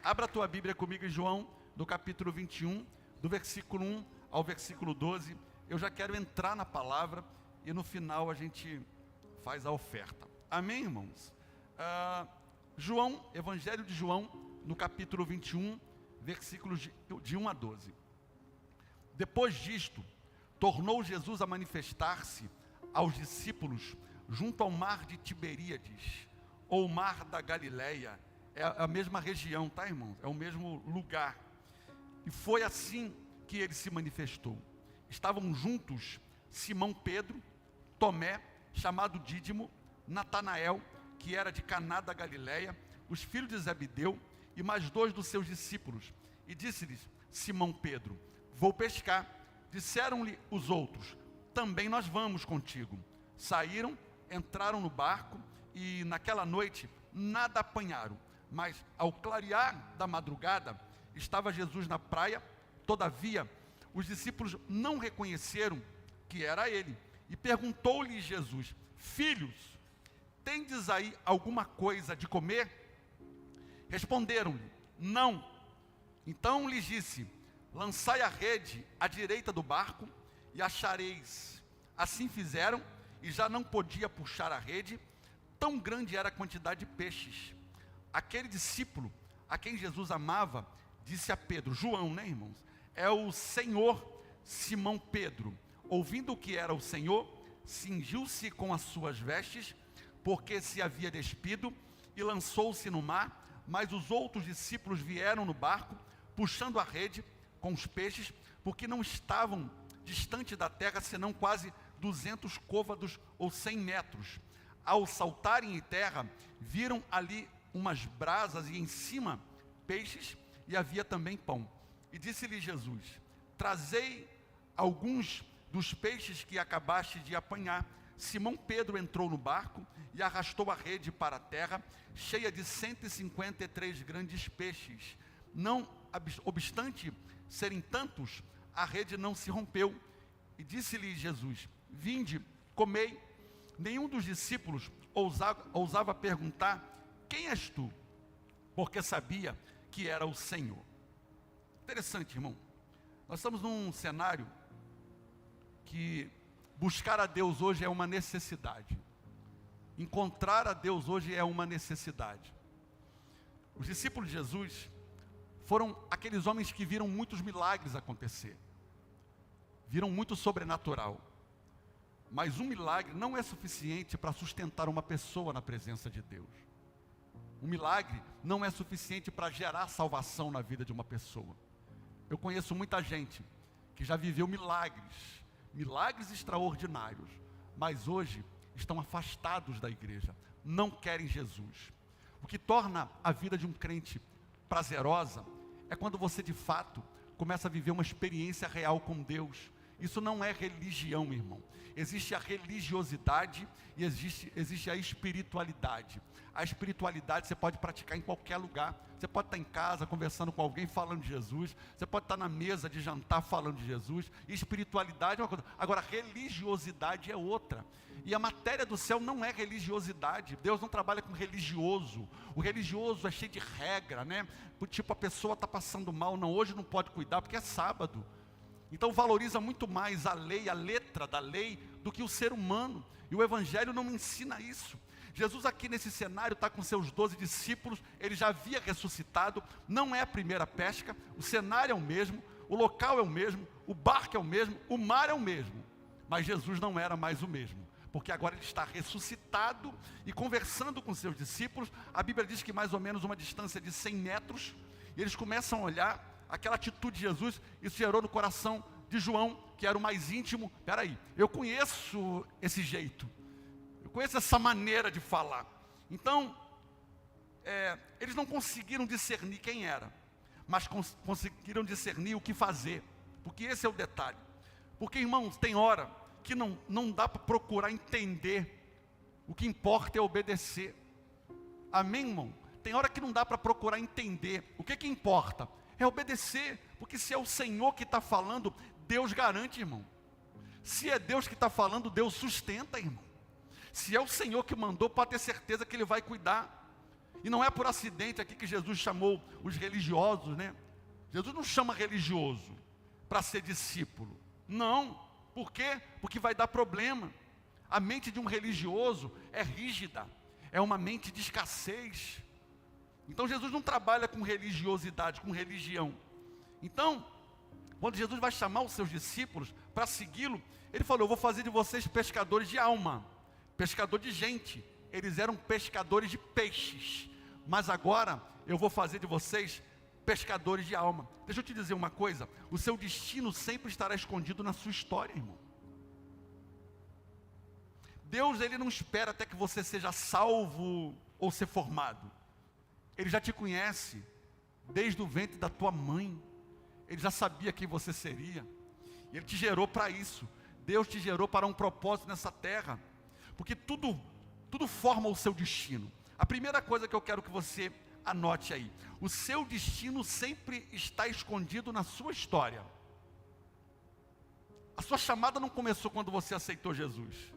Abra a tua Bíblia comigo em João, no capítulo 21, do versículo 1 ao versículo 12. Eu já quero entrar na palavra e no final a gente faz a oferta. Amém, irmãos? Evangelho de João, no capítulo 21, versículos de 1 a 12. Depois disto, tornou Jesus a manifestar-se aos discípulos junto ao mar de Tiberíades, ou mar da Galileia. É a mesma região, tá, irmãos? É o mesmo lugar. E foi assim que ele se manifestou. Estavam juntos Simão Pedro, Tomé, chamado Dídimo, Natanael, que era de Caná da Galileia, os filhos de Zebedeu e mais dois dos seus discípulos. E disse-lhes Simão Pedro: vou pescar. Disseram-lhe os outros: também nós vamos contigo. Saíram, entraram no barco e naquela noite nada apanharam. Mas ao clarear da madrugada, estava Jesus na praia. Todavia, os discípulos não reconheceram que era ele. E perguntou-lhe Jesus: filhos, tendes aí alguma coisa de comer? Responderam-lhe: não. Então lhes disse: lançai a rede à direita do barco e achareis. Assim fizeram, e já não podia puxar a rede, tão grande era a quantidade de peixes. Aquele discípulo a quem Jesus amava disse a Pedro, João, né, irmãos? É o Senhor. Simão Pedro, ouvindo o que era o Senhor, cingiu-se com as suas vestes, porque se havia despido, e lançou-se no mar. Mas os outros discípulos vieram no barco, puxando a rede com os peixes, porque não estavam distante da terra, senão quase 200 côvados ou 100 metros. Ao saltarem em terra, viram ali umas brasas e em cima peixes, e havia também pão. E disse-lhe Jesus: trazei alguns dos peixes que acabaste de apanhar. Simão Pedro entrou no barco e arrastou a rede para a terra, cheia de 153 grandes peixes. Não obstante serem tantos, a rede não se rompeu. E disse-lhe Jesus: vinde, comei. Nenhum dos discípulos ousava perguntar: quem és tu? Porque sabia que era o Senhor. Interessante, irmão. Nós estamos num cenário que buscar a Deus hoje é uma necessidade. Encontrar a Deus hoje é uma necessidade. Os discípulos de Jesus foram aqueles homens que viram muitos milagres acontecer. Viram muito sobrenatural. Mas um milagre não é suficiente para sustentar uma pessoa na presença de Deus. Um milagre não é suficiente para gerar salvação na vida de uma pessoa. Eu conheço muita gente que já viveu milagres extraordinários, mas hoje estão afastados da igreja, não querem Jesus. O que torna a vida de um crente prazerosa é quando você de fato começa a viver uma experiência real com Deus. Isso não é religião, irmão. Existe a religiosidade e existe a espiritualidade. A espiritualidade você pode praticar em qualquer lugar. Você pode estar em casa conversando com alguém falando de Jesus. Você pode estar na mesa de jantar falando de Jesus. Espiritualidade é uma coisa. Agora, religiosidade é outra. E a matéria do céu não é religiosidade. Deus não trabalha com religioso. O religioso é cheio de regra, né? Tipo, a pessoa está passando mal. Não, hoje não pode cuidar porque é sábado. Então valoriza muito mais a lei, a letra da lei, do que o ser humano. E o Evangelho não ensina isso. Jesus aqui nesse cenário está com seus 12 discípulos, ele já havia ressuscitado, não é a primeira pesca, o cenário é o mesmo, o local é o mesmo, o barco é o mesmo, o mar é o mesmo. Mas Jesus não era mais o mesmo, porque agora ele está ressuscitado e conversando com seus discípulos. A Bíblia diz que mais ou menos uma distância de 100 metros, e eles começam a olhar aquela atitude de Jesus. Isso gerou no coração de João, que era o mais íntimo: peraí, eu conheço esse jeito, eu conheço essa maneira de falar. Então, eles não conseguiram discernir quem era, mas conseguiram discernir o que fazer, porque esse é o detalhe. Porque, irmãos, tem hora que não dá para procurar entender, o que importa é obedecer. Amém, irmão? Tem hora que não dá para procurar entender, o que importa é obedecer, porque se é o Senhor que está falando, Deus garante, irmão. Se é Deus que está falando, Deus sustenta, irmão. Se é o Senhor que mandou, pode ter certeza que Ele vai cuidar. E não é por acidente aqui que Jesus chamou os religiosos, né? Jesus não chama religioso para ser discípulo. Não. Por quê? Porque vai dar problema. A mente de um religioso é rígida, é uma mente de escassez. Então Jesus não trabalha com religiosidade, com religião. Então, quando Jesus vai chamar os seus discípulos para segui-lo, ele falou: eu vou fazer de vocês pescadores de alma, pescador de gente. Eles eram pescadores de peixes, mas agora eu vou fazer de vocês pescadores de alma. Deixa eu te dizer uma coisa: o seu destino sempre estará escondido na sua história, irmão. Deus, ele não espera até que você seja salvo ou ser formado. Ele já te conhece desde o ventre da tua mãe. Ele já sabia quem você seria. Ele te gerou para isso. Deus te gerou para um propósito nessa terra. Porque tudo forma o seu destino. A primeira coisa que eu quero que você anote aí: o seu destino sempre está escondido na sua história. A sua chamada não começou quando você aceitou Jesus.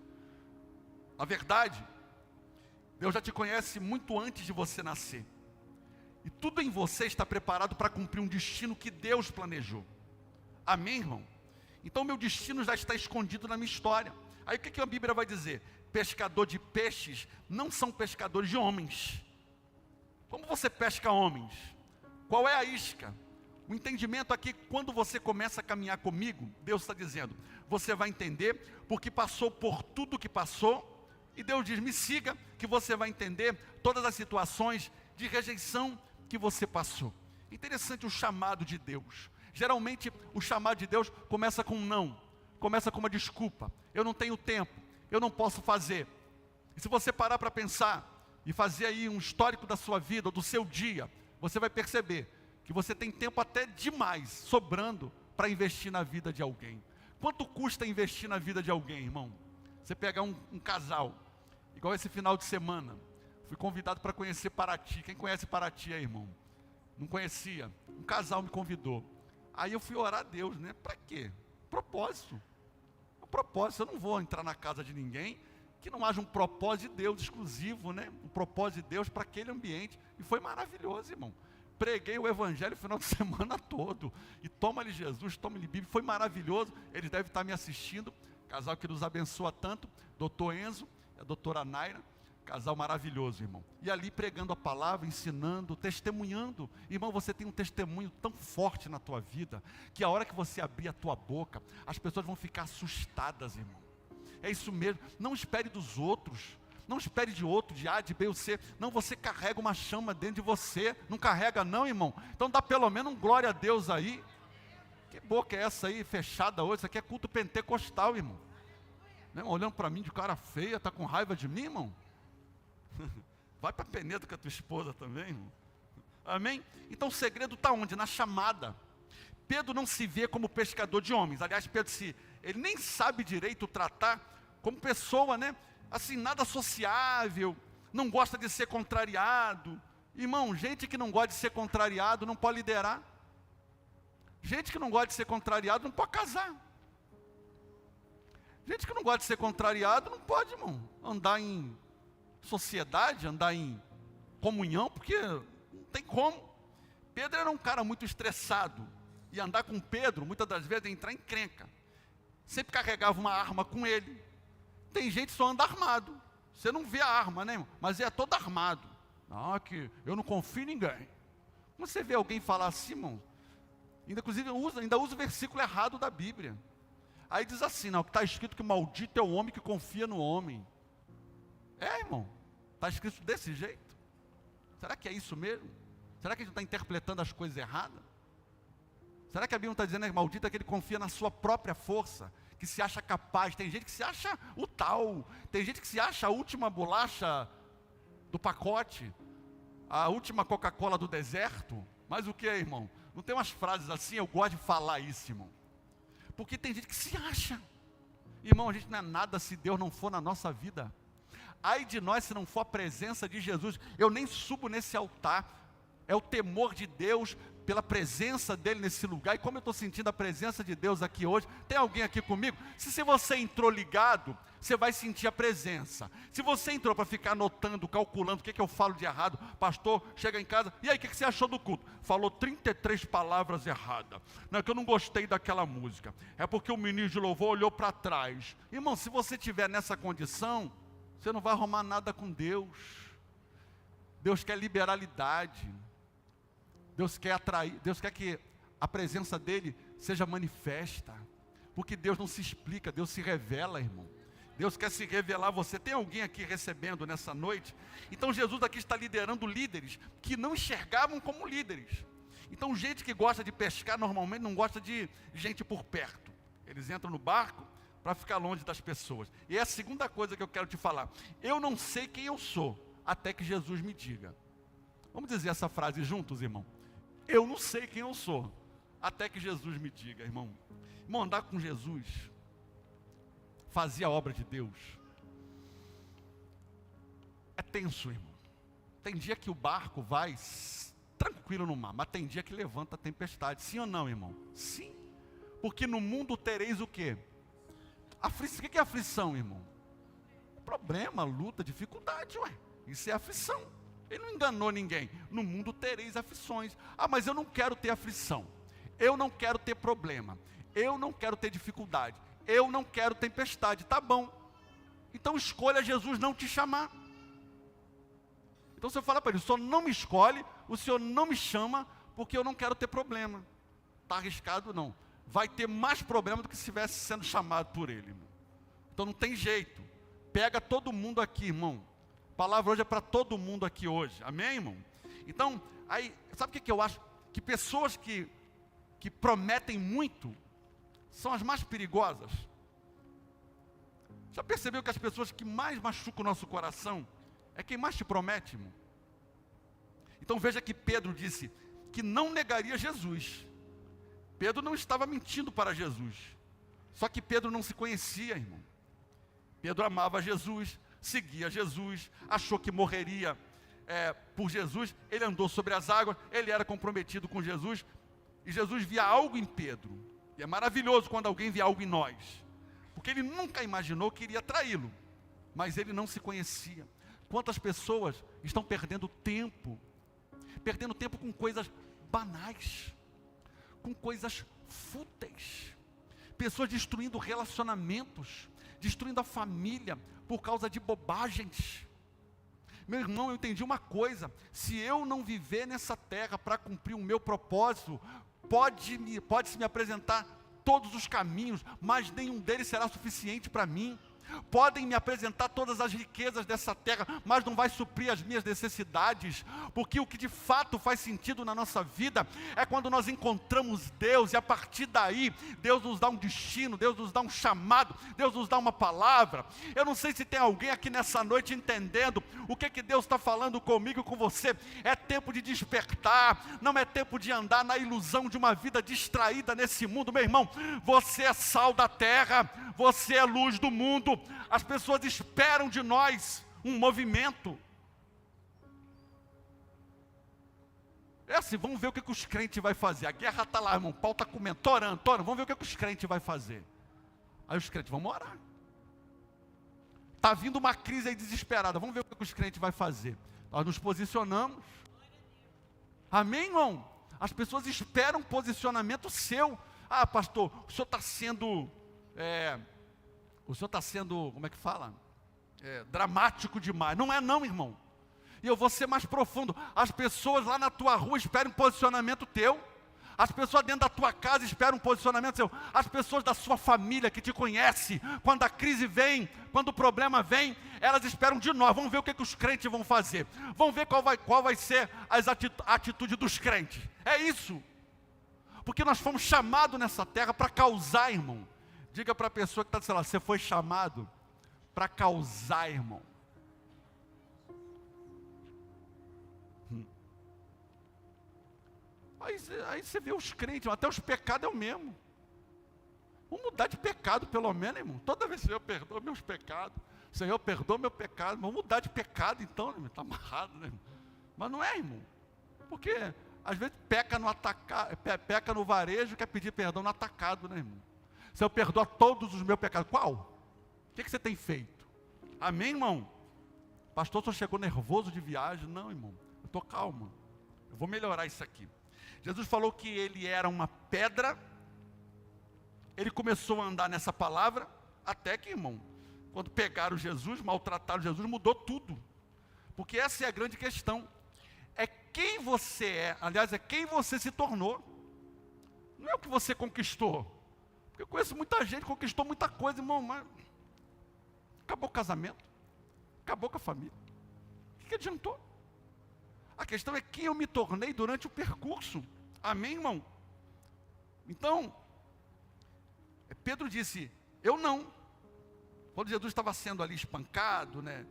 Na verdade, Deus já te conhece muito antes de você nascer. E tudo em você está preparado para cumprir um destino que Deus planejou. Amém, irmão? Então meu destino já está escondido na minha história. Aí o que a Bíblia vai dizer? Pescador de peixes não são pescadores de homens. Como você pesca homens? Qual é a isca? O entendimento aqui, quando você começa a caminhar comigo, Deus está dizendo, você vai entender porque passou por tudo que passou. E Deus diz: me siga, que você vai entender todas as situações de rejeição que você passou. Interessante o chamado de Deus. Geralmente o chamado de Deus começa com um não, começa com uma desculpa: eu não tenho tempo, eu não posso fazer. E se você parar para pensar e fazer aí um histórico da sua vida, ou do seu dia, você vai perceber que você tem tempo até demais sobrando para investir na vida de alguém. Quanto custa investir na vida de alguém, irmão? Você pegar um casal, igual esse final de semana, fui convidado para conhecer Paraty. Quem conhece Paraty aí, irmão? Não conhecia. Um casal me convidou. Aí eu fui orar a Deus, né? Para quê? Propósito. Um propósito. Eu não vou entrar na casa de ninguém que não haja um propósito de Deus exclusivo, né? Um propósito de Deus para aquele ambiente. E foi maravilhoso, irmão. Preguei o evangelho o final de semana todo. E toma-lhe Jesus, toma-lhe Bíblia. Foi maravilhoso. Eles devem estar me assistindo. Casal que nos abençoa tanto. Doutor Enzo e a doutora Naira. Casal maravilhoso, irmão. E ali pregando a palavra, ensinando, testemunhando. Irmão, você tem um testemunho tão forte na tua vida, que a hora que você abrir a tua boca, as pessoas vão ficar assustadas, irmão. É isso mesmo. Não espere dos outros. Não espere de outro, de A, de B ou C. Não, você carrega uma chama dentro de você. Não carrega não, irmão? Então dá pelo menos um glória a Deus aí. Que boca é essa aí, fechada hoje? Isso aqui é culto pentecostal, irmão. Né, olhando para mim de cara feia, está com raiva de mim, irmão? Vai para Penedo com a tua esposa também, irmão. Amém? Então o segredo está onde? Na chamada. Pedro não se vê como pescador de homens. Aliás, Pedro ele nem sabe direito tratar como pessoa, né? Assim, nada sociável, não gosta de ser contrariado. Irmão, gente que não gosta de ser contrariado não pode liderar. Gente que não gosta de ser contrariado não pode casar. Gente que não gosta de ser contrariado não pode, irmão, andar em sociedade, andar em comunhão, porque não tem como. Pedro era um cara muito estressado. E andar com Pedro, muitas das vezes, é entrar em encrenca. Sempre carregava uma arma com ele. Tem gente que só anda armado. Você não vê a arma, né, irmão? Mas é todo armado. Não, que eu não confio em ninguém. Quando você vê alguém falar assim, irmão, inclusive ainda usa o versículo errado da Bíblia. Aí diz assim, não, que está escrito que maldito é o homem que confia no homem. É, irmão, está escrito desse jeito. Será que é isso mesmo? Será que a gente está interpretando as coisas erradas? Será que a Bíblia está dizendo que maldito é que ele confia na sua própria força, que se acha capaz? Tem gente que se acha o tal, tem gente que se acha a última bolacha do pacote, a última Coca-Cola do deserto. Mas o que, irmão? Não tem umas frases assim? Eu gosto de falar isso, irmão. Porque tem gente que se acha. Irmão, a gente não é nada se Deus não for na nossa vida. Ai de nós se não for a presença de Jesus. Eu nem subo nesse altar. É o temor de Deus pela presença dele nesse lugar. E como eu estou sentindo a presença de Deus aqui hoje, tem alguém aqui comigo? Se você entrou ligado, você vai sentir a presença. Se você entrou para ficar anotando, calculando o que eu falo de errado, pastor, chega em casa, e aí, o que você achou do culto? Falou 33 palavras erradas. Não é que eu não gostei daquela música, é porque o ministro de louvor olhou para trás. Irmão, se você estiver nessa condição, você não vai arrumar nada com Deus. Deus quer liberalidade. Deus quer atrair, Deus quer que a presença dele seja manifesta. Porque Deus não se explica, Deus se revela, irmão. Deus quer se revelar a você. Tem alguém aqui recebendo nessa noite? Então Jesus aqui está liderando líderes que não enxergavam como líderes. Então gente que gosta de pescar normalmente não gosta de gente por perto. Eles entram no barco para ficar longe das pessoas. E é a segunda coisa que eu quero te falar. Eu não sei quem eu sou, até que Jesus me diga. Vamos dizer essa frase juntos, irmão? Eu não sei quem eu sou, até que Jesus me diga, irmão. Irmão, andar com Jesus, fazer a obra de Deus, é tenso, irmão. Tem dia que o barco vai tranquilo no mar, mas tem dia que levanta a tempestade. Sim ou não, irmão? Sim. Porque no mundo tereis o quê? Aflição. O que é aflição, irmão? Problema, luta, dificuldade, ué. Isso é aflição. Ele não enganou ninguém. No mundo tereis aflições. Ah, mas eu não quero ter aflição. Eu não quero ter problema. Eu não quero ter dificuldade. Eu não quero tempestade. Tá bom. Então escolha Jesus não te chamar. Então você fala para ele, o Senhor não me escolhe, o Senhor não me chama, porque eu não quero ter problema. Está arriscado? Não. Vai ter mais problema do que se estivesse sendo chamado por ele, irmão. Então não tem jeito. Pega todo mundo aqui, irmão. A palavra hoje é para todo mundo aqui hoje. Amém, irmão? Então, aí, sabe o que eu acho? Que pessoas que prometem muito são as mais perigosas. Já percebeu que as pessoas que mais machucam o nosso coração é quem mais te promete, irmão? Então veja que Pedro disse que não negaria Jesus. Pedro não estava mentindo para Jesus. Só que Pedro não se conhecia, irmão. Pedro amava Jesus, seguia Jesus, achou que morreria por Jesus. Ele andou sobre as águas, ele era comprometido com Jesus. E Jesus via algo em Pedro. E é maravilhoso quando alguém vê algo em nós. Porque ele nunca imaginou que iria traí-lo. Mas ele não se conhecia. Quantas pessoas estão perdendo tempo? Perdendo tempo com coisas banais. Com coisas fúteis. Pessoas destruindo relacionamentos. Destruindo a família por causa de bobagens. Meu irmão, eu entendi uma coisa. Se eu não viver nessa terra para cumprir o meu propósito, pode-se me apresentar todos os caminhos, mas nenhum deles será suficiente para mim. Podem me apresentar todas as riquezas dessa terra, mas não vai suprir as minhas necessidades, porque o que de fato faz sentido na nossa vida é quando nós encontramos Deus, e a partir daí, Deus nos dá um destino, Deus nos dá um chamado, Deus nos dá uma palavra. Eu não sei se tem alguém aqui nessa noite entendendo o que Deus está falando comigo e com você. É tempo de despertar, não é tempo de andar na ilusão de uma vida distraída nesse mundo. Meu irmão, você é sal da terra, você é luz do mundo. As pessoas esperam de nós um movimento. É assim, vamos ver o que os crentes vão fazer. A guerra está lá, irmão, o pau está comendo, torando, vamos ver o que os crentes vão fazer. Aí os crentes, vamos orar. Está vindo uma crise aí desesperada, vamos ver o que os crentes vão fazer. Nós nos posicionamos. Amém, irmão? As pessoas esperam um posicionamento seu. Ah, pastor, o senhor está sendo... como é que fala? Dramático demais. Não é não, irmão. E eu vou ser mais profundo. As pessoas lá na tua rua esperam um posicionamento teu. As pessoas dentro da tua casa esperam um posicionamento seu. As pessoas da sua família que te conhecem, quando a crise vem, quando o problema vem, elas esperam de nós. Vamos ver o que os crentes vão fazer. Vamos ver qual vai ser a atitude dos crentes. É isso. Porque nós fomos chamados nessa terra para causar, irmão. Diga para a pessoa que está dizendo, você foi chamado para causar, irmão. Aí você vê os crentes, até os pecados é o mesmo. Vamos mudar de pecado pelo menos, irmão. Toda vez, Senhor, perdoa meus pecados. Senhor, perdoa meu pecado. Vamos mudar de pecado então, irmão. Está amarrado, né, irmão? Mas não é, irmão. Porque às vezes peca no varejo, quer pedir perdão no atacado, né, irmão? Senhor, perdoa todos os meus pecados. Qual? que você tem feito? Amém, irmão? Pastor, só chegou nervoso de viagem. Não, irmão, eu estou calmo. Eu vou melhorar isso aqui. Jesus falou que ele era uma pedra. Ele começou a andar nessa palavra, até que, irmão, quando pegaram Jesus, maltrataram Jesus, mudou tudo. Porque essa é a grande questão. É quem você é, aliás, é quem você se tornou. Não é o que você conquistou. Porque eu conheço muita gente que conquistou muita coisa, irmão, mas acabou o casamento, acabou com a família. O que adiantou? A questão é quem eu me tornei durante o percurso. Amém, irmão? Então, Pedro disse, eu não. Quando Jesus estava sendo ali espancado, né?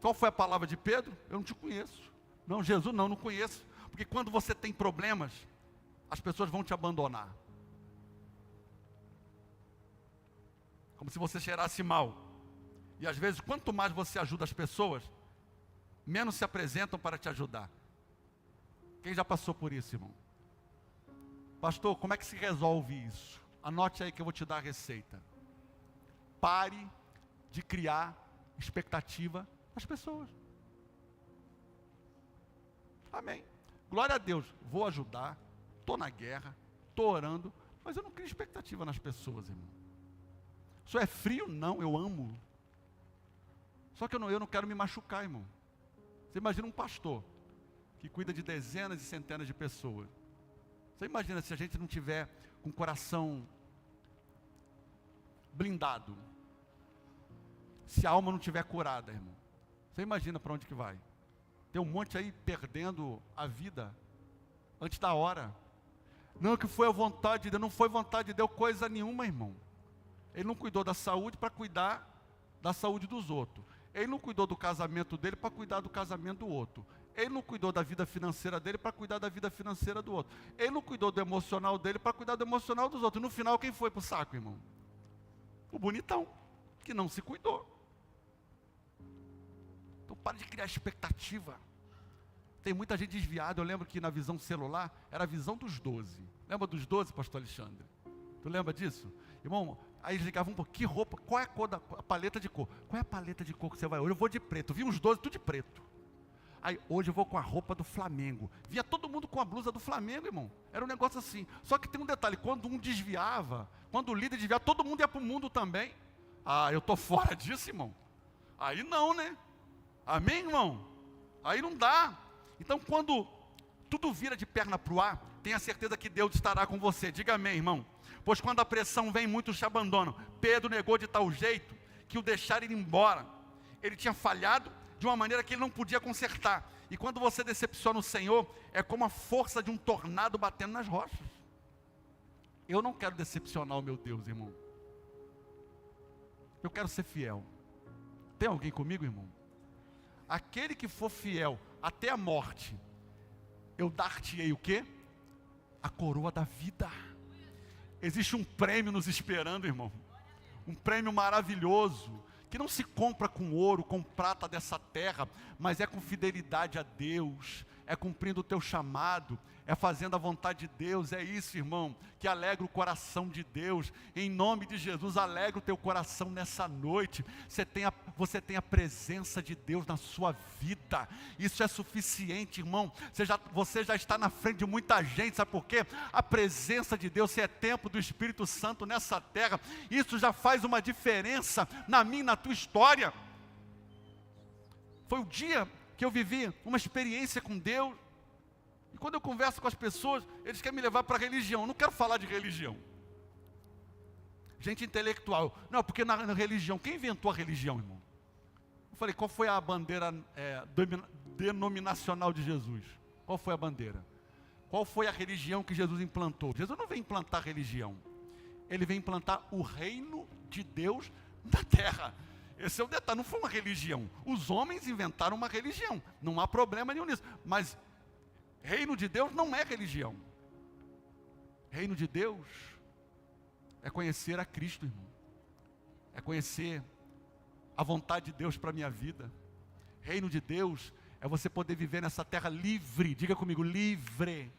Qual foi a palavra de Pedro? Eu não te conheço. Não, Jesus, não conheço. Porque quando você tem problemas, as pessoas vão te abandonar. Como se você cheirasse mal. E às vezes, quanto mais você ajuda as pessoas, menos se apresentam para te ajudar. Quem já passou por isso, irmão? Pastor, como é que se resolve isso? Anote aí que eu vou te dar a receita. Pare de criar expectativa nas pessoas. Amém. Glória a Deus. Vou ajudar. Estou na guerra. Estou orando. Mas eu não crio expectativa nas pessoas, irmão. Isso é frio? Não, eu amo. Só que eu não quero me machucar, irmão. Você imagina um pastor que cuida de dezenas e centenas de pessoas. Você imagina se a gente não tiver com o coração blindado, se a alma não tiver curada, irmão. Você imagina para onde que vai? Tem um monte aí perdendo a vida antes da hora. Não, que foi a vontade de Deus. Não foi vontade de Deus coisa nenhuma, irmão. Ele não cuidou da saúde para cuidar da saúde dos outros. Ele não cuidou do casamento dele para cuidar do casamento do outro. Ele não cuidou da vida financeira dele para cuidar da vida financeira do outro. Ele não cuidou do emocional dele para cuidar do emocional dos outros. E no final, quem foi para o saco, irmão? O bonitão, que não se cuidou. Então, para de criar expectativa. Tem muita gente desviada. Eu lembro que na visão celular, era a visão dos 12. Lembra dos 12, pastor Alexandre? Tu lembra disso? Irmão, aí eles ligavam um pouco, que roupa, qual é a cor a paleta de cor? Qual é a paleta de cor que você vai hoje? Eu vou de preto. Vi uns 12, tudo de preto. Aí, hoje eu vou com a roupa do Flamengo. Via todo mundo com a blusa do Flamengo, irmão. Era um negócio assim. Só que tem um detalhe, quando um desviava, quando o líder desviava, todo mundo ia para o mundo também. Ah, eu estou fora disso, irmão. Aí não, né? Amém, irmão? Aí não dá. Então, quando tudo vira de perna para o ar, tenha certeza que Deus estará com você. Diga amém, irmão. Pois quando a pressão vem, muitos te abandonam. Pedro negou de tal jeito que o deixaram ir embora. Ele tinha falhado de uma maneira que ele não podia consertar. E quando você decepciona o Senhor, é como a força de um tornado batendo nas rochas. Eu não quero decepcionar o meu Deus, irmão. Eu quero ser fiel. Tem alguém comigo, irmão? Aquele que for fiel até a morte, eu dar-te-ei o quê? A coroa da vida. Existe um prêmio nos esperando, irmão. Um prêmio maravilhoso, que não se compra com ouro, com prata dessa terra, mas é com fidelidade a Deus, é cumprindo o teu chamado, é fazendo a vontade de Deus. É isso, irmão, que alegra o coração de Deus. Em nome de Jesus, alegra o teu coração nessa noite. Você tem a presença de Deus na sua vida. Isso é suficiente, irmão. Você já está na frente de muita gente. Sabe por quê? A presença de Deus, se é tempo do Espírito Santo nessa terra, isso já faz uma diferença na minha e na tua história. Foi o dia que eu vivi uma experiência com Deus. E quando eu converso com as pessoas, eles querem me levar para a religião. Eu não quero falar de religião. Gente intelectual. Não, porque na religião, quem inventou a religião, irmão? Eu falei, qual foi a bandeira denominacional de Jesus? Qual foi a bandeira? Qual foi a religião que Jesus implantou? Jesus não vem implantar religião. Ele vem implantar o reino de Deus na terra. Esse é o detalhe, não foi uma religião. Os homens inventaram uma religião. Não há problema nenhum nisso. Mas reino de Deus não é religião. Reino de Deus é conhecer a Cristo, irmão. É conhecer a vontade de Deus para a minha vida. Reino de Deus é você poder viver nessa terra livre. Diga comigo, livre.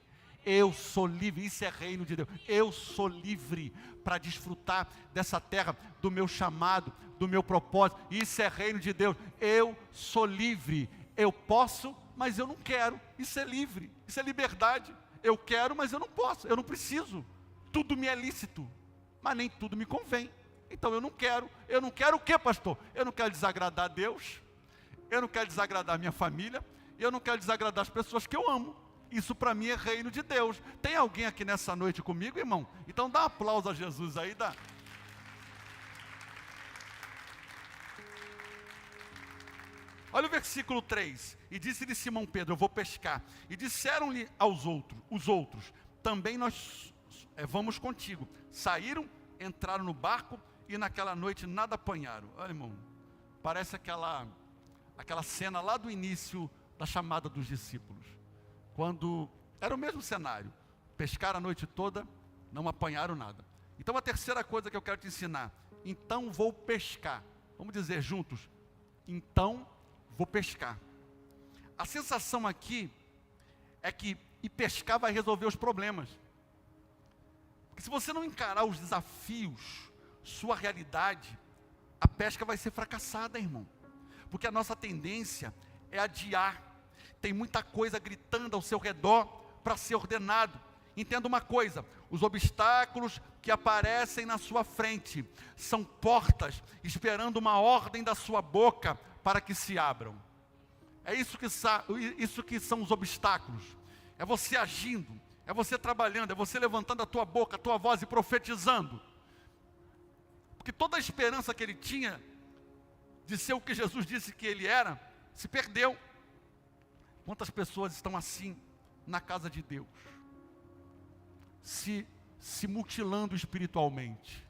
Eu sou livre, isso é reino de Deus. Eu sou livre para desfrutar dessa terra, do meu chamado, do meu propósito. Isso é reino de Deus. Eu sou livre. Eu posso, mas eu não quero. Isso é livre. Isso é liberdade. Eu quero, mas eu não posso. Eu não preciso. Tudo me é lícito, mas nem tudo me convém. Então eu não quero. Eu não quero o quê, pastor? Eu não quero desagradar a Deus. Eu não quero desagradar a minha família. Eu não quero desagradar as pessoas que eu amo. Isso para mim é reino de Deus. Tem alguém aqui nessa noite comigo, irmão? Então dá um aplauso a Jesus aí, dá. Olha o versículo 3. E disse-lhe Simão Pedro: eu vou pescar. E disseram-lhe os outros, também nós vamos contigo. Saíram, entraram no barco e naquela noite nada apanharam. Olha, irmão, parece aquela cena lá do início da chamada dos discípulos. Quando era o mesmo cenário, pescaram a noite toda, não apanharam nada. Então a terceira coisa que eu quero te ensinar: então vou pescar. Vamos dizer juntos: então vou pescar. A sensação aqui é que ir pescar vai resolver os problemas. Porque se você não encarar os desafios, sua realidade, a pesca vai ser fracassada, irmão. Porque a nossa tendência é adiar. Tem muita coisa gritando ao seu redor para ser ordenado. Entenda uma coisa: os obstáculos que aparecem na sua frente são portas esperando uma ordem da sua boca para que se abram. É isso que são os obstáculos. É você agindo, é você trabalhando, é você levantando a tua boca, a tua voz e profetizando. Porque toda a esperança que ele tinha de ser o que Jesus disse que ele era, se perdeu. Quantas pessoas estão assim na casa de Deus, se mutilando espiritualmente,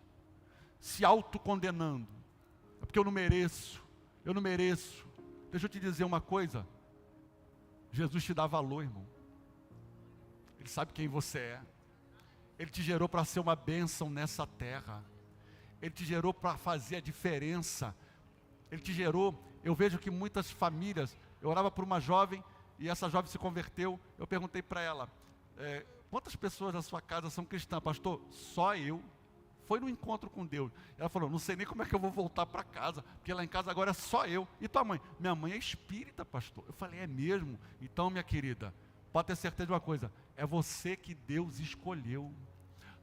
se autocondenando? É porque eu não mereço. Deixa eu te dizer uma coisa: Jesus te dá valor, irmão. Ele sabe quem você é. Ele te gerou para ser uma bênção nessa terra. Ele te gerou para fazer a diferença. Ele te gerou. Eu vejo que muitas famílias, eu orava por uma jovem, e essa jovem se converteu. Eu perguntei para ela: quantas pessoas na sua casa são cristãs? Pastor, só eu. Foi no encontro com Deus. Ela falou: não sei nem como é que eu vou voltar para casa, porque lá em casa agora é só eu. E tua mãe? Minha mãe é espírita, pastor. Eu falei: é mesmo? Então, minha querida, pode ter certeza de uma coisa: é você que Deus escolheu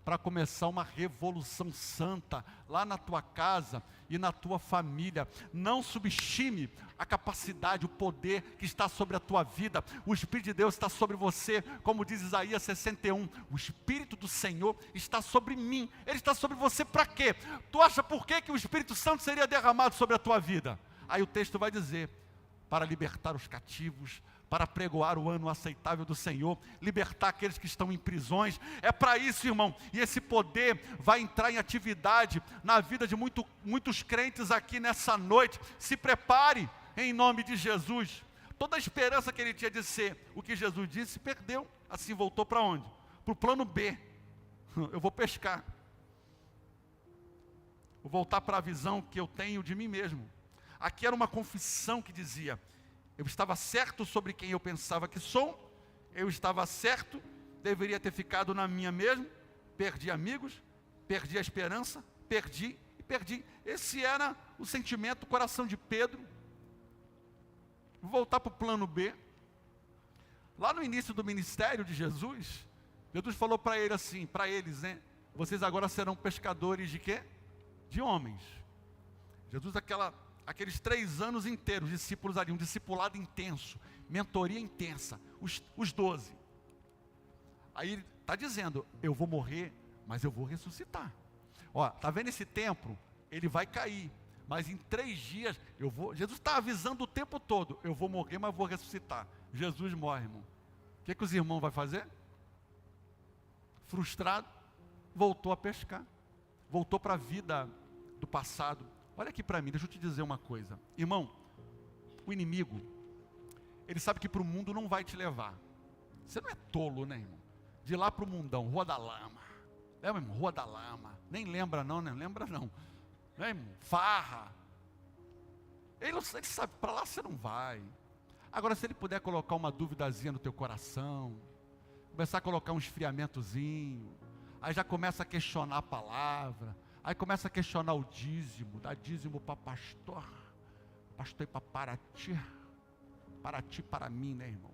para começar uma revolução santa lá na tua casa e na tua família. Não subestime a capacidade, o poder que está sobre a tua vida. O Espírito de Deus está sobre você, como diz Isaías 61, o Espírito do Senhor está sobre mim. Ele está sobre você para quê? Tu acha por que o Espírito Santo seria derramado sobre a tua vida? Aí o texto vai dizer: para libertar os cativos, para pregoar o ano aceitável do Senhor, libertar aqueles que estão em prisões. É para isso, irmão, e esse poder vai entrar em atividade na vida de muitos crentes aqui nessa noite. Se prepare, em nome de Jesus. Toda a esperança que ele tinha de ser o que Jesus disse se perdeu. Assim voltou para onde? Para o plano B. Eu vou pescar. Vou voltar para a visão que eu tenho de mim mesmo. Aqui era uma confissão que dizia: eu estava certo sobre quem eu pensava que sou, eu estava certo, deveria ter ficado na minha mesmo, perdi amigos, perdi a esperança, perdi. Esse era o sentimento, o coração de Pedro. Vou voltar para o plano B. Lá no início do ministério de Jesus, Jesus falou para ele assim, para eles, né? Vocês agora serão pescadores de quê? De homens. Jesus, aqueles 3 anos inteiros, discípulos ali, um discipulado intenso, mentoria intensa, os 12. Aí ele está dizendo: eu vou morrer, mas eu vou ressuscitar. Ó, tá vendo esse templo? Ele vai cair, mas em 3 dias eu vou. Jesus está avisando o tempo todo: eu vou morrer, mas vou ressuscitar. Jesus morre, irmão. O que os irmãos vão fazer? Frustrado, voltou a pescar, voltou para a vida do passado. Olha aqui para mim, deixa eu te dizer uma coisa. Irmão, o inimigo, ele sabe que para o mundo não vai te levar. Você não é tolo, né, irmão? De lá para o mundão, Rua da Lama. Lembra, irmão? Rua da Lama. Nem lembra não, né? Lembra não. Né, irmão? Farra. Ele sabe, para lá você não vai. Agora, se ele puder colocar uma duvidazinha no teu coração, começar a colocar um esfriamentozinho, aí já começa a questionar a palavra, Aí começa a questionar o dízimo, dá dízimo para pastor ir para Paraty para mim, né, irmão?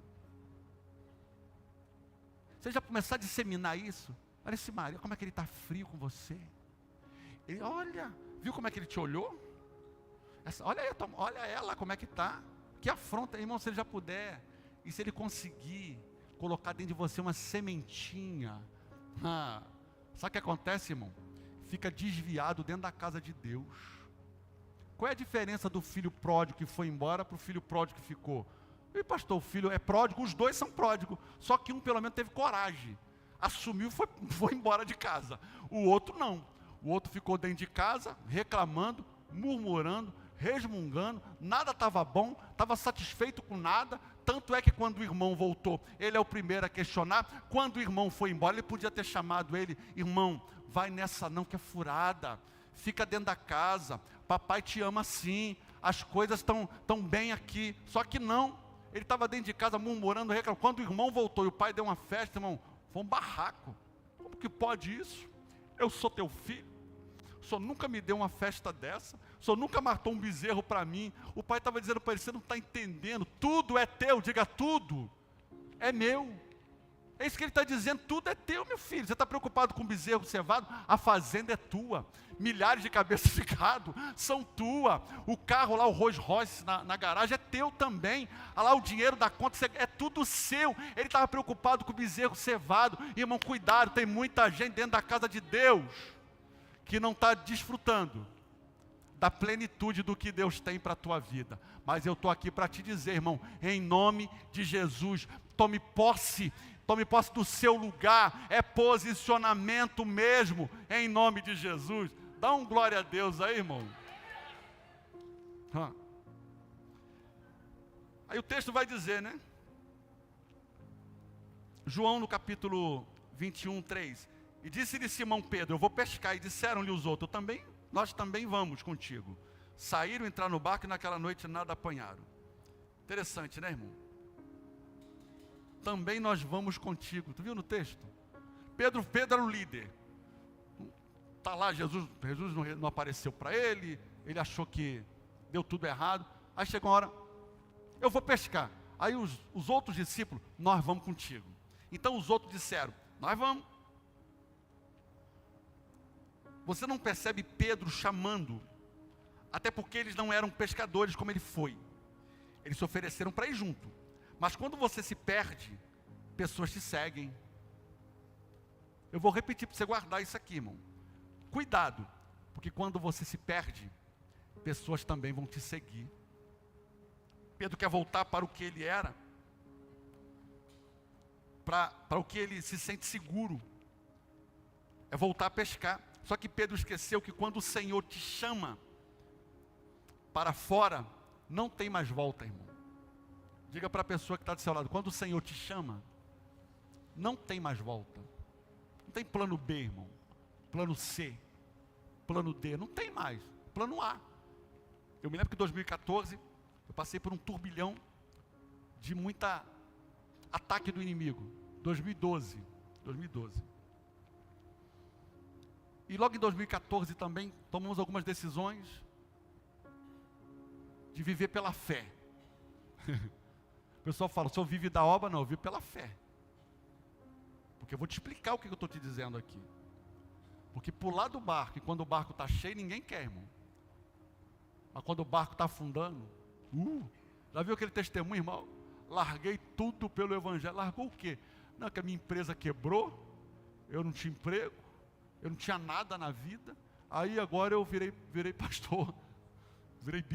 Você já começar a disseminar isso? Olha esse marido, como é que ele está frio com você? Ele, olha, viu como é que ele te olhou? Olha ela, como é que está? Que afronta, irmão, se ele já puder, e se ele conseguir colocar dentro de você uma sementinha, sabe o que acontece, irmão? Fica desviado dentro da casa de Deus. Qual é a diferença do filho pródigo que foi embora para o filho pródigo que ficou? E pastor, o filho é pródigo, os dois são pródigos, só que um pelo menos teve coragem, assumiu e foi embora de casa. O outro não, o outro ficou dentro de casa, reclamando, murmurando, resmungando, nada estava bom, estava satisfeito com nada. Tanto é que quando o irmão voltou, ele é o primeiro a questionar. Quando o irmão foi embora, ele podia ter chamado ele, irmão, vai nessa não que é furada, fica dentro da casa, papai te ama sim, as coisas estão bem aqui. Só que não, ele estava dentro de casa murmurando, reclamando. Quando o irmão voltou e o pai deu uma festa, irmão, foi um barraco. Como que pode isso? Eu sou teu filho, o senhor nunca me deu uma festa dessa, o senhor nunca matou um bezerro para mim. O pai estava dizendo para ele, você não está entendendo, tudo é teu, diga tudo, é meu. É isso que ele está dizendo, tudo é teu, meu filho. Você está preocupado com o bezerro cevado? A fazenda é tua, milhares de cabeças de gado são tua, o carro lá, o Rolls Royce na garagem é teu também, lá o dinheiro da conta é tudo seu. Ele estava preocupado com o bezerro cevado. Irmão, cuidado, tem muita gente dentro da casa de Deus que não está desfrutando da plenitude do que Deus tem para a tua vida. Mas eu estou aqui para te dizer, irmão, em nome de Jesus, tome posse do seu lugar, é posicionamento mesmo, em nome de Jesus. Dá um glória a Deus aí, irmão. Aí o texto vai dizer, né? João no capítulo 21, 3. E disse-lhe Simão Pedro, eu vou pescar. E disseram-lhe os outros, nós também vamos contigo. Saíram, entraram no barco e naquela noite nada apanharam. Interessante, né, irmão? Também nós vamos contigo. Tu viu no texto? Pedro era o líder. Está lá, Jesus não apareceu para ele, ele achou que deu tudo errado. Aí chegou uma hora, eu vou pescar. Aí os outros discípulos, nós vamos contigo. Então os outros disseram, nós vamos. Você não percebe Pedro chamando, até porque eles não eram pescadores como ele foi. Eles se ofereceram para ir junto. Mas quando você se perde, pessoas te seguem. Eu vou repetir para você guardar isso aqui, irmão. Cuidado, porque quando você se perde, pessoas também vão te seguir. Pedro quer voltar para o que ele era, para o que ele se sente seguro, é voltar a pescar. Só que Pedro esqueceu que quando o Senhor te chama para fora, não tem mais volta, irmão. Diga para a pessoa que está do seu lado, quando o Senhor te chama, não tem mais volta. Não tem plano B, irmão. Plano C, plano D, não tem mais. Plano A. Eu me lembro que em 2014, eu passei por um turbilhão de muita ataque do inimigo. 2012. E logo em 2014 também, tomamos algumas decisões de viver pela fé. O pessoal fala, o senhor vive da obra? Não, eu vivo pela fé. Porque eu vou te explicar o que eu estou te dizendo aqui. Porque pular do barco, e quando o barco está cheio, ninguém quer, irmão. Mas quando o barco está afundando, já viu aquele testemunho, irmão? Larguei tudo pelo evangelho. Largou o quê? Não, que a minha empresa quebrou, eu não tinha emprego, eu não tinha nada na vida, aí agora eu virei pastor,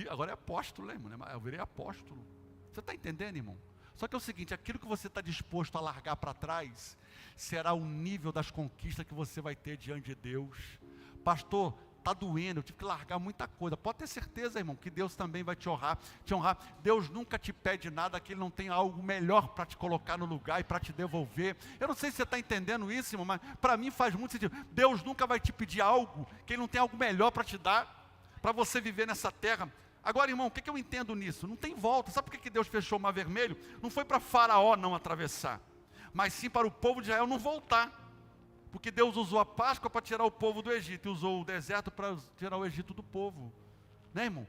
agora é apóstolo, né, irmão? Eu virei apóstolo. Você está entendendo, irmão? Só que é o seguinte, aquilo que você está disposto a largar para trás, será o nível das conquistas que você vai ter diante de Deus. Pastor, está doendo, eu tive que largar muita coisa. Pode ter certeza, irmão, que Deus também vai te honrar. Deus nunca te pede nada que Ele não tenha algo melhor para te colocar no lugar e para te devolver. Eu não sei se você está entendendo isso, irmão, mas para mim faz muito sentido. Deus nunca vai te pedir algo que Ele não tem algo melhor para te dar, para você viver nessa terra. Agora, irmão, o que eu entendo nisso? Não tem volta. Sabe por que Deus fechou o Mar Vermelho? Não foi para Faraó não atravessar, mas sim para o povo de Israel não voltar. Porque Deus usou a Páscoa para tirar o povo do Egito, e usou o deserto para tirar o Egito do povo. Né, irmão?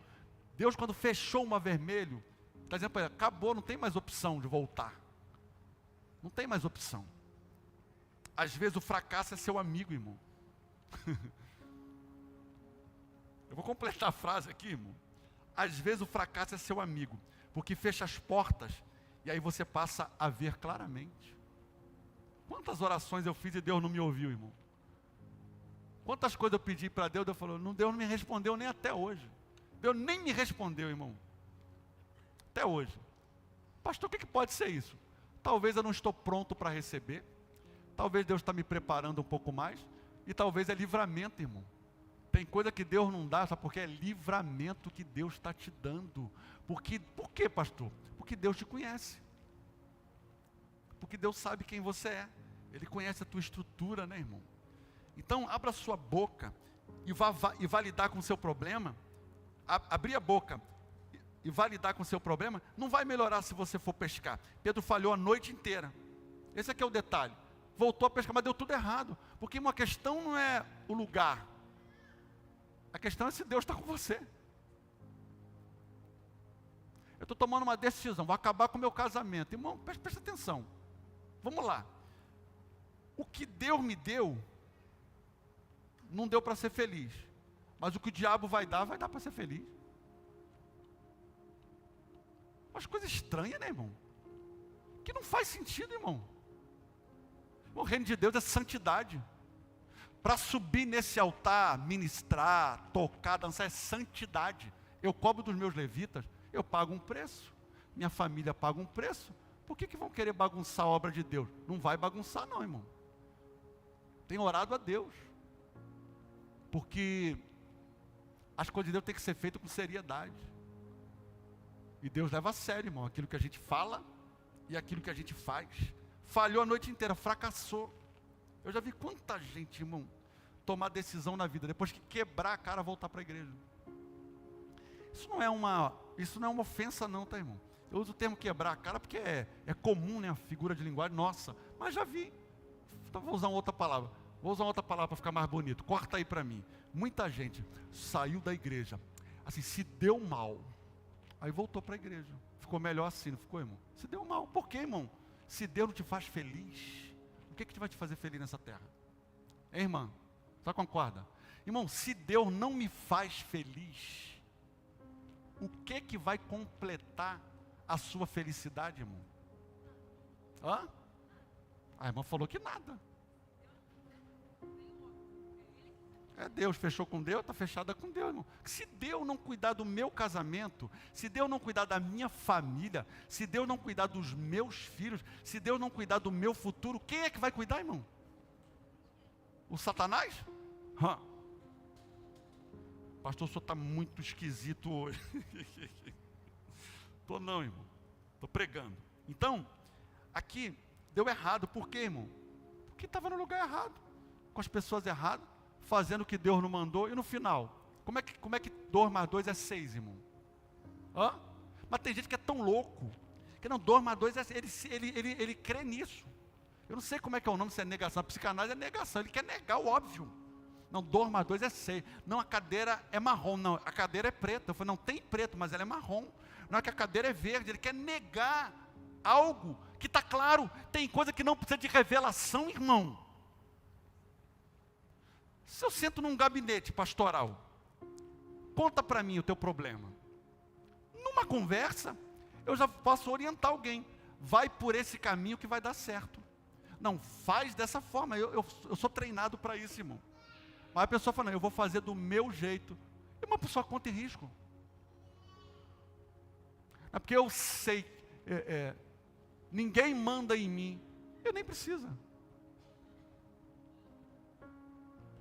Deus, quando fechou o Mar Vermelho, está dizendo para ele, acabou, não tem mais opção de voltar. Não tem mais opção. Às vezes o fracasso é seu amigo, irmão. Eu vou completar a frase aqui, irmão. Às vezes o fracasso é seu amigo, porque fecha as portas, e aí você passa a ver claramente. Quantas orações eu fiz e Deus não me ouviu, irmão? Quantas coisas eu pedi para Deus, Deus falou, Deus não me respondeu nem até hoje. Deus nem me respondeu, irmão. Até hoje. Pastor, o que pode ser isso? Talvez eu não estou pronto para receber. Talvez Deus está me preparando um pouco mais. E talvez é livramento, irmão. Tem coisa que Deus não dá, sabe? Porque é livramento que Deus está te dando. Por quê, pastor? Porque Deus te conhece. Porque Deus sabe quem você é. Ele conhece a tua estrutura, né, irmão? Então, abra sua boca e vá lidar com o seu problema. Abrir a boca e vá lidar com o seu problema, não vai melhorar se você for pescar. Pedro falhou a noite inteira. Esse aqui é o detalhe. Voltou a pescar, mas deu tudo errado. Porque uma questão não é o lugar. A questão é se Deus está com você. Eu estou tomando uma decisão, vou acabar com o meu casamento. Irmão, presta atenção. Vamos lá. O que Deus me deu, não deu para ser feliz. Mas o que o diabo vai dar para ser feliz. Umas coisas estranhas, né, irmão? Que não faz sentido, irmão. O reino de Deus é santidade. Para subir nesse altar, ministrar, tocar, dançar, é santidade. Eu cobro dos meus levitas, eu pago um preço. Minha família paga um preço. Por que vão querer bagunçar a obra de Deus? Não vai bagunçar não, irmão. Tenho orado a Deus. Porque as coisas de Deus têm que ser feitas com seriedade. E Deus leva a sério, irmão, aquilo que a gente fala e aquilo que a gente faz. Falhou a noite inteira, fracassou. Eu já vi quanta gente, irmão, tomar decisão na vida, depois que quebrar a cara, voltar para a igreja. Isso não é uma ofensa não, tá, irmão? Eu uso o termo quebrar a cara porque é comum, né, a figura de linguagem, nossa, mas já vi. Então vou usar uma outra palavra. Vou usar uma outra palavra para ficar mais bonito. Corta aí para mim. Muita gente saiu da igreja, assim, se deu mal. Aí voltou para a igreja. Ficou melhor assim, não ficou, irmão? Se deu mal. Por quê, irmão? Se Deus não te faz feliz, o que vai te fazer feliz nessa terra? Hein, irmã? Só concorda? Irmão, se Deus não me faz feliz, o que vai completar a sua felicidade, irmão? Hã? A irmã falou que nada. É Deus, fechou com Deus, está fechada com Deus, irmão. Se Deus não cuidar do meu casamento, se Deus não cuidar da minha família, se Deus não cuidar dos meus filhos, se Deus não cuidar do meu futuro, quem é que vai cuidar, irmão? O Satanás? Pastor, o senhor está muito esquisito hoje. Estou não, irmão. Estou pregando. Então, aqui deu errado. Por quê, irmão? Porque estava no lugar errado, com as pessoas erradas, fazendo o que Deus não mandou, e no final, como é que 2 mais 2 é 6, irmão? Hã? Mas tem gente que é tão louco, que não, 2 mais 2 é 6, ele crê nisso. Eu não sei como é que é o nome, se é negação, a psicanálise é negação, ele quer negar o óbvio. Não, 2 mais 2 é 6, não, a cadeira é marrom, não, a cadeira é preta. Eu falei, não, tem preto, mas ela é marrom. Não é que a cadeira é verde, ele quer negar algo que está claro. Tem coisa que não precisa de revelação, irmão. Se eu sento num gabinete pastoral, conta para mim o teu problema. Numa conversa, eu já posso orientar alguém. Vai por esse caminho que vai dar certo. Não, faz dessa forma. Eu sou treinado para isso, irmão. Mas a pessoa fala, não, eu vou fazer do meu jeito. E uma pessoa conta em risco. É porque eu sei, ninguém manda em mim. Eu nem precisa.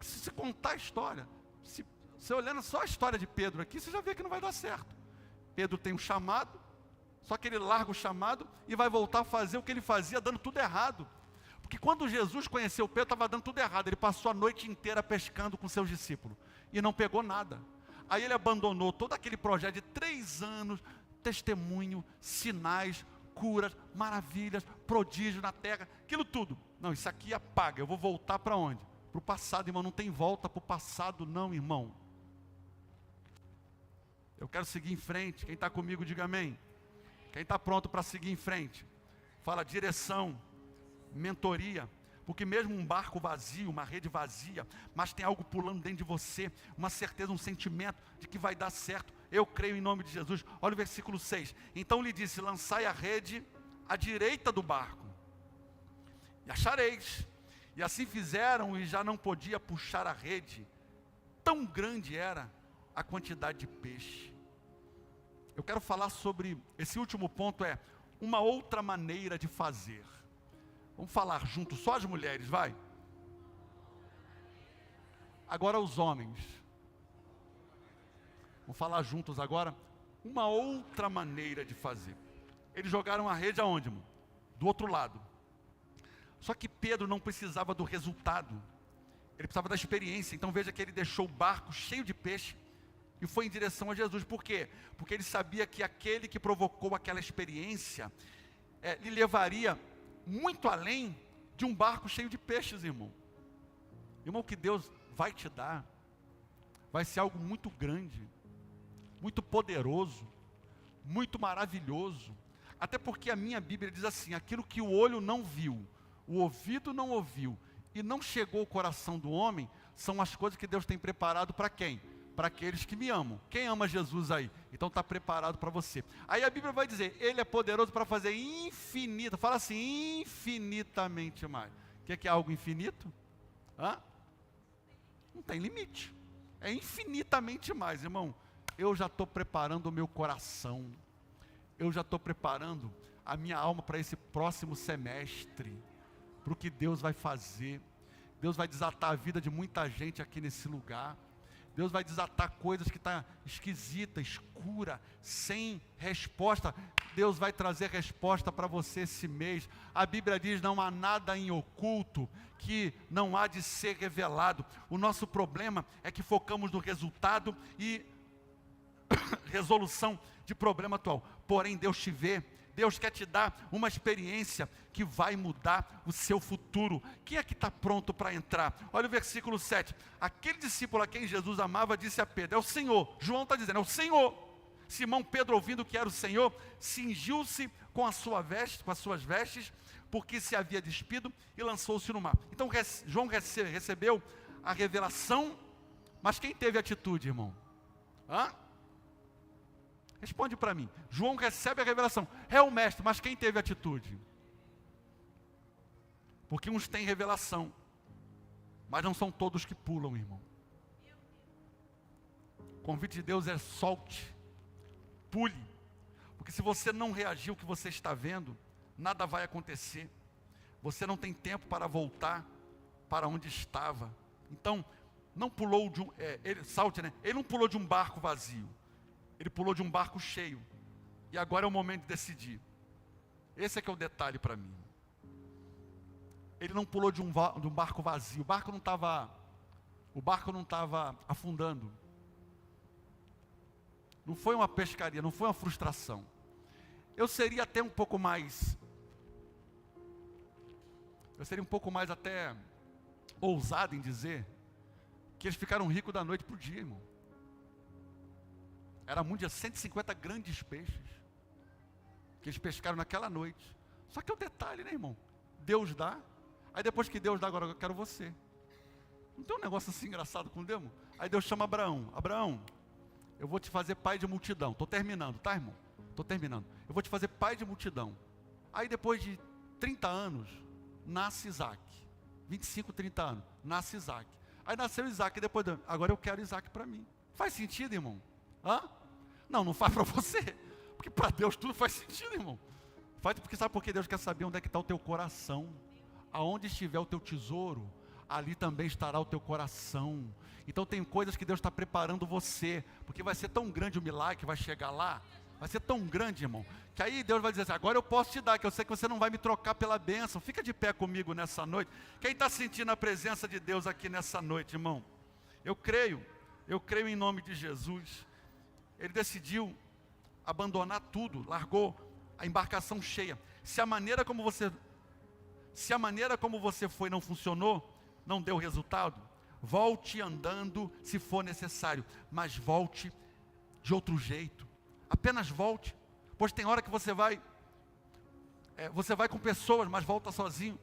Se você contar a história, se você olhando só a história de Pedro aqui, você já vê que não vai dar certo. Pedro tem um chamado, só que ele larga o chamado e vai voltar a fazer o que ele fazia, dando tudo errado. Porque quando Jesus conheceu Pedro, estava dando tudo errado. Ele passou a noite inteira pescando com seus discípulos e não pegou nada. Aí ele abandonou todo aquele projeto de 3 anos, testemunho, sinais, curas, maravilhas, prodígio na terra, aquilo tudo. Não, isso aqui apaga, eu vou voltar para onde? Para o passado, irmão, não tem volta para o passado não, irmão. Eu quero seguir em frente, quem está comigo diga amém. Quem está pronto para seguir em frente? Fala direção, mentoria, porque mesmo um barco vazio, uma rede vazia, mas tem algo pulando dentro de você, uma certeza, um sentimento de que vai dar certo. Eu creio em nome de Jesus. Olha o versículo 6. Então lhe disse, lançai a rede à direita do barco, e achareis. E assim fizeram, e já não podia puxar a rede, tão grande era a quantidade de peixe. Eu quero falar sobre, esse último ponto é, uma outra maneira de fazer. Vamos falar juntos, só as mulheres, vai. Agora os homens. Vamos falar juntos agora, uma outra maneira de fazer. Eles jogaram a rede aonde, irmão? Do outro lado. Só que Pedro não precisava do resultado, ele precisava da experiência. Então veja que ele deixou o barco cheio de peixe e foi em direção a Jesus. Por quê? Porque ele sabia que aquele que provocou aquela experiência lhe levaria muito além de um barco cheio de peixes, irmão. Irmão, o que Deus vai te dar vai ser algo muito grande, muito poderoso, muito maravilhoso. Até porque a minha Bíblia diz assim, aquilo que o olho não viu, o ouvido não ouviu e não chegou ao coração do homem, são as coisas que Deus tem preparado para quem? Para aqueles que me amam. Quem ama Jesus aí? Então está preparado para você. Aí a Bíblia vai dizer, Ele é poderoso para fazer infinita, fala assim, infinitamente mais. O que é algo infinito? Não tem limite. É infinitamente mais, irmão. Eu já estou preparando o meu coração. Eu já estou preparando a minha alma para esse próximo semestre, para o que Deus vai fazer. Deus vai desatar a vida de muita gente aqui nesse lugar. Deus vai desatar coisas que estão esquisitas, escura, sem resposta. Deus vai trazer resposta para você esse mês. A Bíblia diz, não há nada em oculto que não há de ser revelado. O nosso problema é que focamos no resultado e resolução de problema atual. Porém, Deus te vê. Deus quer te dar uma experiência que vai mudar o seu futuro. Quem é que está pronto para entrar? Olha o versículo 7. Aquele discípulo a quem Jesus amava disse a Pedro, é o Senhor. João está dizendo, é o Senhor. Simão Pedro, ouvindo que era o Senhor, cingiu-se com as suas vestes, porque se havia despido, e lançou-se no mar. Então João recebeu a revelação, mas quem teve atitude, irmão? Responde para mim. João recebe a revelação, é o mestre, mas quem teve atitude? Porque uns têm revelação, mas não são todos que pulam, irmão. O convite de Deus é solte, pule, porque se você não reagir ao que você está vendo, nada vai acontecer. Você não tem tempo para voltar para onde estava. Então, não pulou de ele não pulou de um barco vazio. Ele pulou de um barco cheio. E agora é o momento de decidir. Esse é que é o detalhe para mim. Ele não pulou de um barco vazio. O barco não estava afundando. Não foi uma pescaria, não foi uma frustração. Eu seria até um pouco mais até ousado em dizer que eles ficaram ricos da noite para o dia, irmão. Era muito de 150 grandes peixes que eles pescaram naquela noite. Só que é o detalhe, né, irmão? Deus dá, aí depois que Deus dá, agora eu quero você. Não tem um negócio assim engraçado com Deus, irmão? Aí Deus chama Abraão. Abraão, eu vou te fazer pai de multidão. Estou terminando, tá, irmão? Estou terminando. Eu vou te fazer pai de multidão. Aí depois de 30 anos, nasce Isaac. 25, 30 anos, nasce Isaac. Aí nasceu Isaac, e depois, agora eu quero Isaac para mim. Faz sentido, irmão? Não faz para você, porque para Deus tudo faz sentido, irmão. Porque sabe por que Deus quer saber onde é que está o teu coração? Aonde estiver o teu tesouro, ali também estará o teu coração. Então tem coisas que Deus está preparando você, porque vai ser tão grande o milagre que vai chegar lá, vai ser tão grande, irmão, que aí Deus vai dizer assim, agora eu posso te dar, que eu sei que você não vai me trocar pela bênção. Fica de pé comigo nessa noite. Quem está sentindo a presença de Deus aqui nessa noite, irmão? Eu creio em nome de Jesus. Ele decidiu abandonar tudo, largou a embarcação cheia. Se a maneira como você Se a maneira como você foi não funcionou, não deu resultado, volte andando se for necessário, mas volte de outro jeito. Apenas volte, pois tem hora que você vai com pessoas, mas volta sozinho,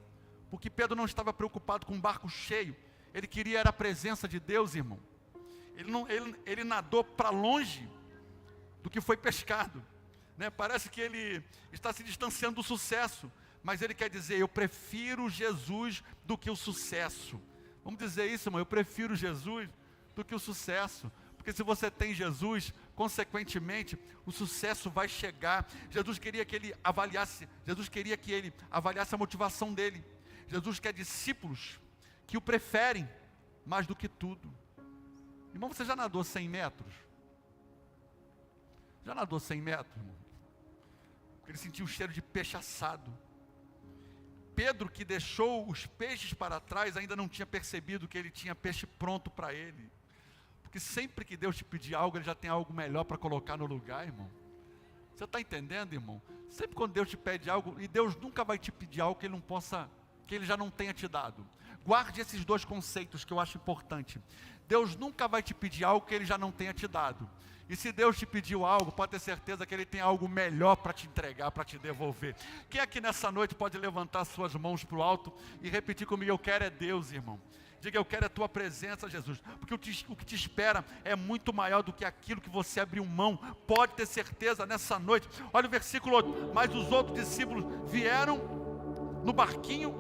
porque Pedro não estava preocupado com um barco cheio, ele queria era a presença de Deus, irmão. Ele nadou para longe do que foi pescado, né? Parece que ele está se distanciando do sucesso, mas ele quer dizer, eu prefiro Jesus do que o sucesso. Vamos dizer isso, irmão, eu prefiro Jesus do que o sucesso. Porque se você tem Jesus, consequentemente, o sucesso vai chegar. Jesus queria que ele avaliasse a motivação dele. Jesus quer discípulos que o preferem mais do que tudo. Irmão, você já nadou 100 metros? Já nadou 100 metros, irmão? Porque ele sentiu o cheiro de peixe assado. Pedro, que deixou os peixes para trás, ainda não tinha percebido que ele tinha peixe pronto para ele. Porque sempre que Deus te pedir algo, Ele já tem algo melhor para colocar no lugar, irmão. Você está entendendo, irmão? Sempre quando Deus te pede algo, e Deus nunca vai te pedir algo que Ele já não tenha te dado. Guarde esses dois conceitos que eu acho importante. Deus nunca vai te pedir algo que Ele já não tenha te dado. E se Deus te pediu algo, pode ter certeza que Ele tem algo melhor para te entregar, para te devolver. Quem aqui nessa noite pode levantar suas mãos para o alto e repetir comigo, eu quero é Deus, irmão. Diga, eu quero a tua presença, Jesus. Porque o que te espera é muito maior do que aquilo que você abriu mão. Pode ter certeza nessa noite. Olha o versículo 8. Mas os outros discípulos vieram no barquinho,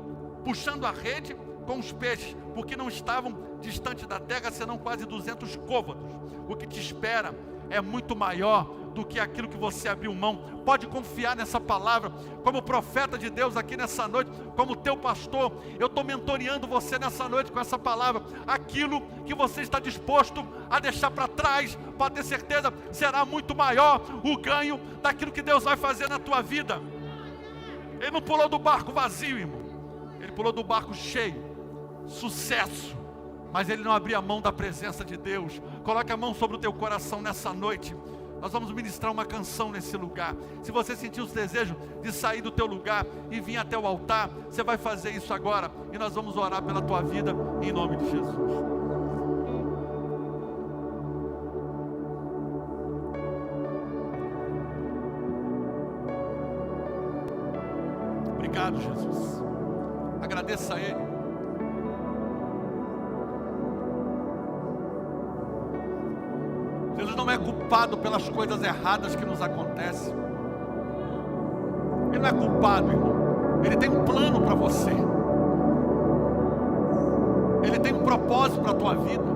puxando a rede com os peixes, porque não estavam distante da terra, senão quase 200 côvados. O que te espera é muito maior do que aquilo que você abriu mão. Pode confiar nessa palavra. Como profeta de Deus aqui nessa noite, como teu pastor, eu estou mentoreando você nessa noite com essa palavra. Aquilo que você está disposto a deixar para trás, pode ter certeza, será muito maior o ganho daquilo que Deus vai fazer na tua vida. Ele não pulou do barco vazio, irmão. Ele pulou do barco cheio. Sucesso. Mas ele não abria a mão da presença de Deus. Coloque a mão sobre o teu coração nessa noite. Nós vamos ministrar uma canção nesse lugar. Se você sentir o desejo de sair do teu lugar e vir até o altar, você vai fazer isso agora. E nós vamos orar pela tua vida em nome de Jesus. Obrigado, Jesus. Agradeça a Ele. Jesus não é culpado pelas coisas erradas que nos acontecem. Ele não é culpado, irmão. Ele tem um plano para você. Ele tem um propósito para a tua vida.